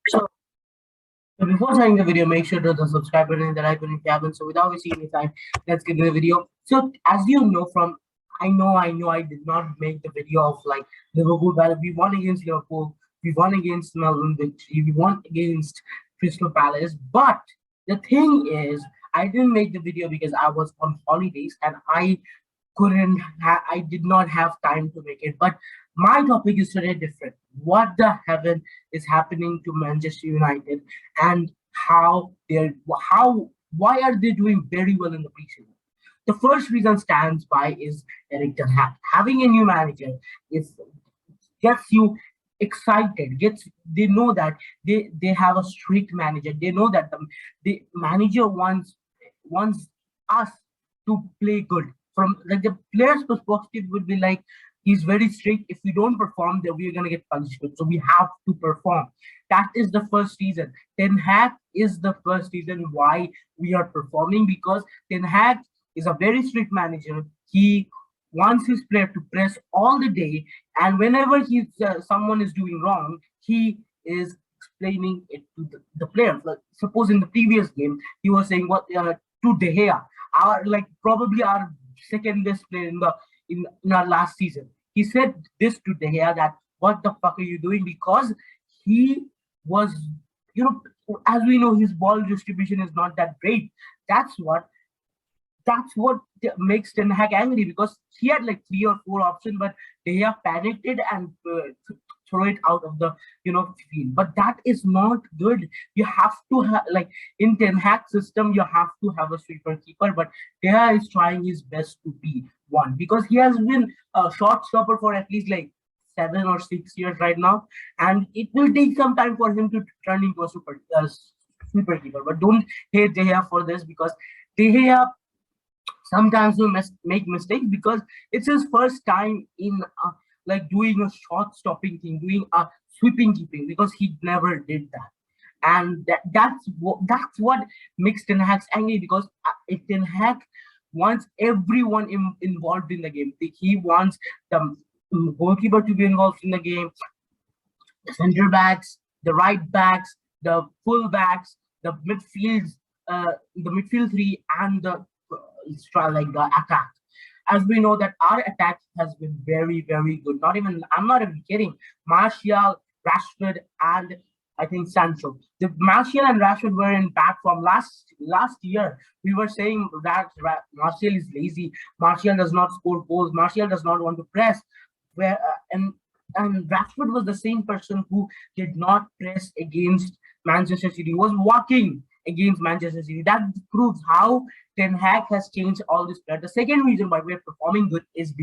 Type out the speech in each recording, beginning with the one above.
So, before starting the video, make sure to the subscribe button and the like button if you haven't. So without wasting any time, let's get to the video. So as you know from I know I did not make the video of like Liverpool battle. We won against Liverpool, we won against Melbourne Victory, we won against Crystal Palace. But the thing is, I didn't make the video because I was on holidays and I did not have time to make it. But my topic is today different. What the heaven is happening to Manchester United, and how why are they doing very well in the preseason? The first reason stands by is Eric Ten Hag. Having a new manager is gets you excited. Gets They know that they have a strict manager. They know that the manager wants us to play good. From like the player's perspective would be like, he's very strict. If we don't perform, then we're gonna get punishment. So we have to perform. That is the first reason. Ten Hag is the first reason why we are performing, because Ten Hag is a very strict manager. He wants his player to press all the day, and whenever someone is doing wrong, he is explaining it to the player. Like, suppose in the previous game, he was saying what to De Gea, our like probably our second best player in our last season. He said this to De Gea, that what the fuck are you doing? Because he was, as we know, his ball distribution is not that great. That's what makes Ten Hag angry, because he had like 3 or 4 options, but they have panicked it and throw it out of the field. But that is not good. You have to have, like, in Ten Hag system, you have to have a sweeper keeper. But Deha is trying his best to be one, because he has been a short stopper for at least like 7 or 6 years right now, and it will take some time for him to turn into a sweeper keeper. But don't hate De Gea for this, because De Gea sometimes we make mistakes, because it's his first time in like doing a short stopping thing, doing a sweeping keeping, because he never did that. And that's what makes Ten Hag angry, because if Ten Hag wants everyone involved in the game. He wants the goalkeeper to be involved in the game, the center backs, the right backs, the full backs, the midfield three, and the like the attack. As we know that our attack has been very, very good. I'm not even kidding. Martial, Rashford, and I think Sancho. The Martial and Rashford were in back from last year. We were saying that Martial is lazy. Martial does not score goals. Martial does not want to press. Where and Rashford was the same person who did not press against Manchester City. He was walking against Manchester City. That proves how Ten Hag has changed all this player. The second reason why we're performing good is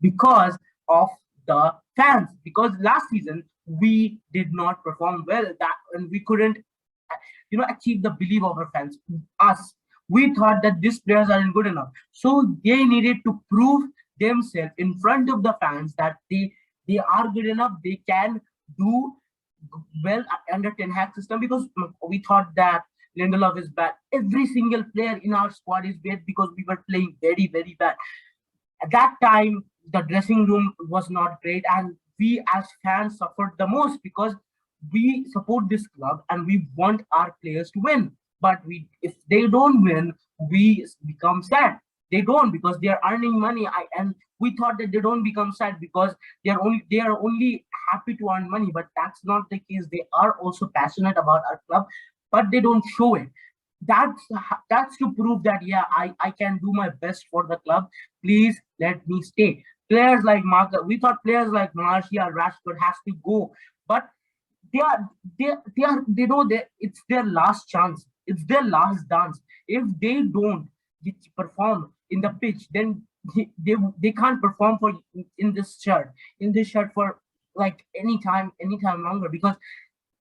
because of the fans. Because last season we did not perform well, and we couldn't, achieve the belief of our fans. Us, we thought that these players aren't good enough, so they needed to prove themselves in front of the fans that they are good enough. They can do well under Ten Hag system, because we thought that Lindelof is bad. Every single player in our squad is bad, because we were playing very, very bad. At that time, the dressing room was not great, and we as fans suffered the most, because we support this club and we want our players to win. But if they don't win, we become sad. They don't, because they are earning money. And we thought that they don't become sad because they are only happy to earn money. But that's not the case. They are also passionate about our club, but they don't show it. That's to prove that, yeah, I can do my best for the club. Please let me stay. Players like we thought players like Martial, Rashford has to go, but they know that it's their last chance. It's their last dance. If they don't perform in the pitch, then they can't perform for in this shirt for like anytime longer, because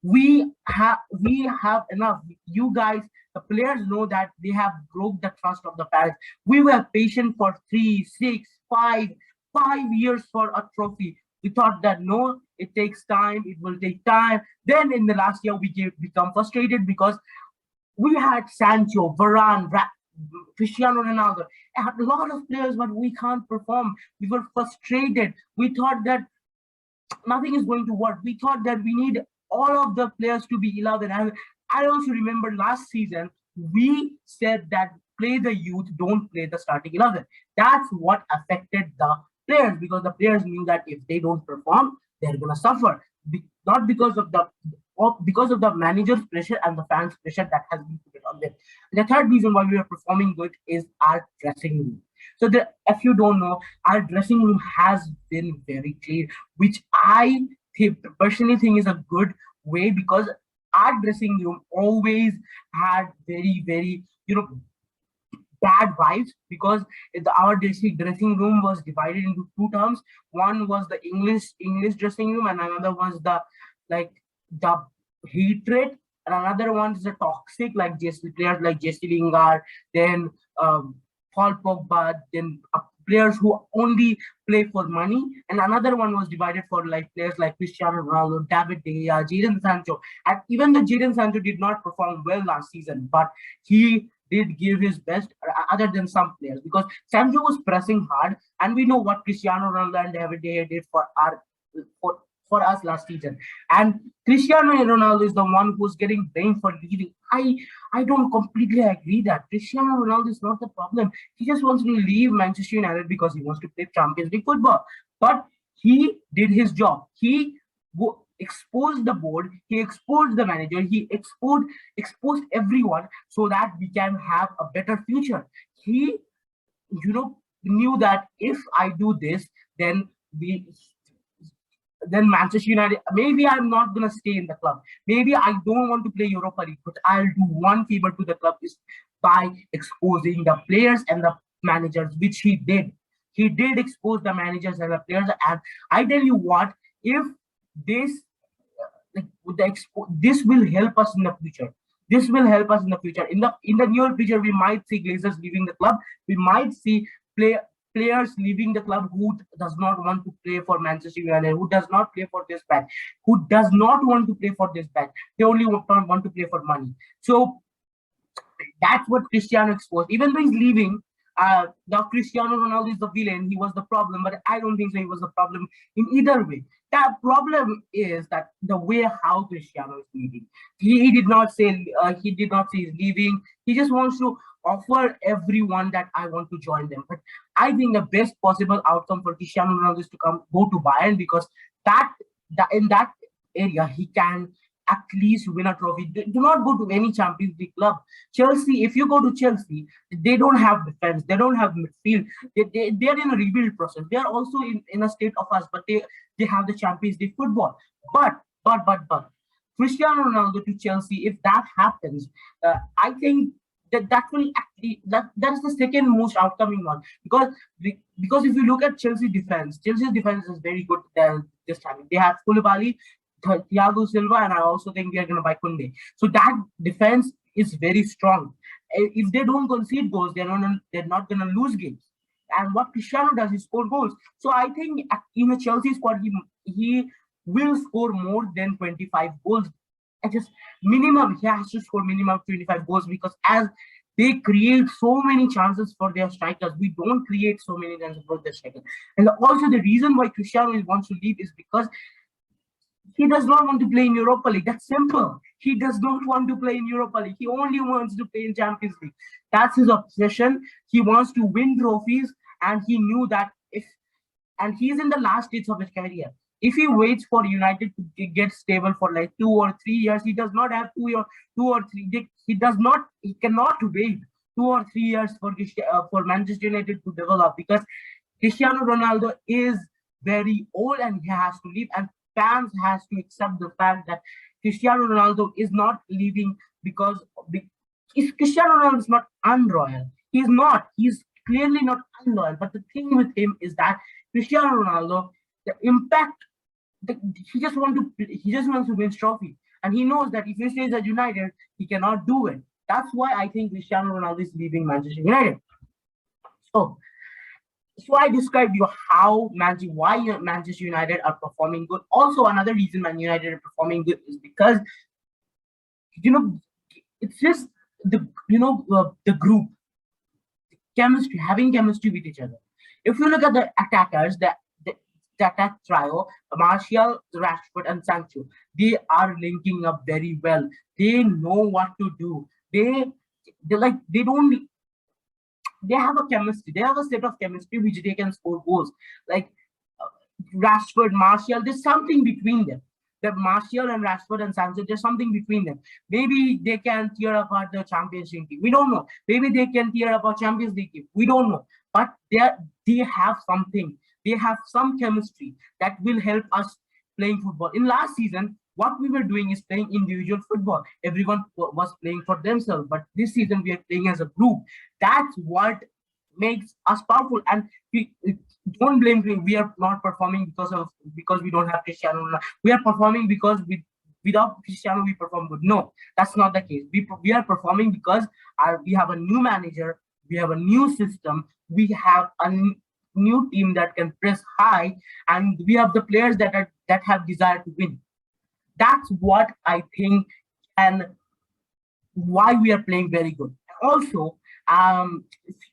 we have enough. You guys, the players, know that they have broke the trust of the fans. We were patient for 3, 6, 5 years for a trophy. We thought that no, it takes time, it will take time. Then in the last year we become frustrated, because we had Sancho, Varane, Cristiano Ronaldo, a lot of players, but we can't perform. We were frustrated. We thought that nothing is going to work. We thought that we need all of the players to be 11. And I also remember last season, we said that play the youth, don't play the starting 11. That's what affected the players, because the players knew that if they don't perform, they're going to suffer. Not because of the because of the manager's pressure and the fans' pressure that has been put on them. The third reason why we are performing good is our dressing room. So, if you don't know, our dressing room has been very clean, which I personally think is a good way, because our dressing room always had very, bad vibes, because our dressing room was divided into two terms. One was the English dressing room, and another was the like the hatred, and another one is the toxic, like players like Jesse Lingard, then Paul Pogba, then players who only play for money, and another one was divided for like players like Cristiano Ronaldo, David De Gea, Jadon Sancho. And even the Jadon Sancho did not perform well last season, but he did give his best, other than some players, because Sancho was pressing hard, and we know what Cristiano Ronaldo and David De Gea did for for us last season. And Cristiano Ronaldo is the one who's getting blamed for leaving. I don't completely agree that Cristiano Ronaldo is not the problem. He just wants to leave Manchester United because he wants to play Champions League football. But he did his job. He exposed the board, he exposed the manager, he exposed everyone, so that we can have a better future. He, knew that if I do this, then we then Manchester United, maybe I'm not gonna stay in the club. Maybe I don't want to play Europa League, but I'll do one favor to the club, is by exposing the players and the managers, which he did. He did expose the managers and the players, and I tell you what, if this this will help us in the future. This will help us in the future. In the near future, we might see Glazers leaving the club. We might see players leaving the club who does not want to play for Manchester United, who does not play for this back, who does not want to play for this back. They only want to play for money. So that's what Cristiano exposed. Even though he's leaving, the Cristiano Ronaldo is the villain. He was the problem, but I don't think so. He was the problem in either way. The problem is that the way how Cristiano is leaving. He did not say he's leaving. He just wants to offer everyone that I want to join them. But I think the best possible outcome for Cristiano Ronaldo is to go to Bayern, because in that area he can at least win a trophy. Do not go to any Champions League club. Chelsea, if you go to Chelsea, they don't have defense, they don't have midfield. They're in a rebuild process. They are also in a state of us, but they have the Champions League football. But Cristiano Ronaldo to Chelsea, if that happens, I think that will actually that is the second most outcoming one, because if you look at Chelsea's defense is very good this time. They have Koulibaly, Thiago Silva, and I also think they are going to buy Kunde. So that defense is very strong. If they don't concede goals, they're not going to lose games. And what Cristiano does is score goals. So I think in a Chelsea squad, he will score more than 25 goals. At just minimum, he has to score minimum 25 goals, because as they create so many chances for their strikers, we don't create so many chances for their strikers. And also the reason why Cristiano wants to leave is because he does not want to play in Europa League. That's simple. He does not want to play in Europa League. He only wants to play in Champions League. That's his obsession. He wants to win trophies, and he knew that and he's in the last stage of his career. If he waits for United to get stable for like 2 or 3 years, he does not have 2 or 3. He cannot wait 2 or 3 years for Manchester United to develop, because Cristiano Ronaldo is very old and he has to leave, and fans has to accept the fact that Cristiano Ronaldo is not leaving because Cristiano Ronaldo is not unroyal. He's not. He's clearly not unloyal. But the thing with him is that Cristiano Ronaldo, the impact, he just wants to win trophy, and he knows that if he stays at United, he cannot do it. That's why I think Cristiano Ronaldo is leaving Manchester United. So I described you why Manchester United are performing good. Also, another reason Man United are performing good is because it's just the group chemistry, having chemistry with each other. If you look at the attackers, attack trio, Martial, Rashford, and Sancho. They are linking up very well. They know what to do. They like they don't they have a chemistry. They have a set of chemistry which they can score goals. Like Rashford, Martial, there's something between them. The Martial and Rashford and Sancho, there's something between them. Maybe they can tear apart the championship team. We don't know. Maybe they can tear apart Champions League team. We don't know. But they have something. They have some chemistry that will help us playing football. In last season, what we were doing is playing individual football. Everyone was playing for themselves. But this season, we are playing as a group. That's what makes us powerful. And we don't blame me. We are not performing because we don't have Cristiano Ronaldo. We are performing because without Cristiano we perform good. No, that's not the case. We are performing because we have a new manager, we have a new system, we have a new team that can press high, and we have the players that have desire to win. That's what I think, and why we are playing very good. Also,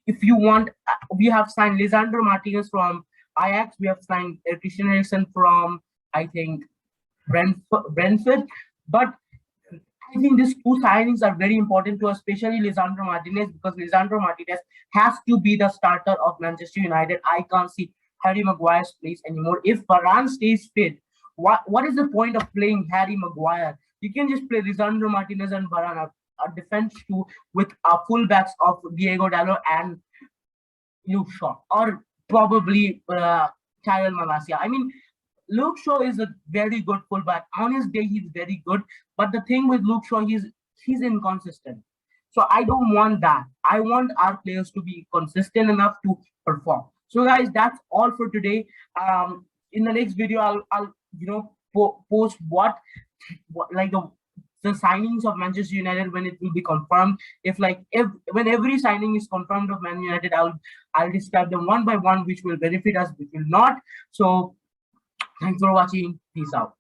if you want, we have signed Lisandro Martinez from Ajax. We have signed Christian Eriksen from, I think, Brentford. But I think these two signings are very important to us, especially Lisandro Martinez, because Lisandro Martinez has to be the starter of Manchester United. I can't see Harry Maguire's place anymore. If Varane stays fit, what is the point of playing Harry Maguire? You can just play Lisandro Martinez and Varane, a defense two with fullbacks of Diego Dallo and Luke Shaw, or probably Tyrell Malacia. I mean, Luke Shaw is a very good fullback. On his day, he's very good. But the thing with Luke Shaw, he's inconsistent. So I don't want that. I want our players to be consistent enough to perform. So guys, that's all for today. In the next video, I'll post what like the signings of Manchester United when it will be confirmed. When every signing is confirmed of Man United, I'll describe them one by one, which will benefit us, which will not. So thanks for watching. Peace out.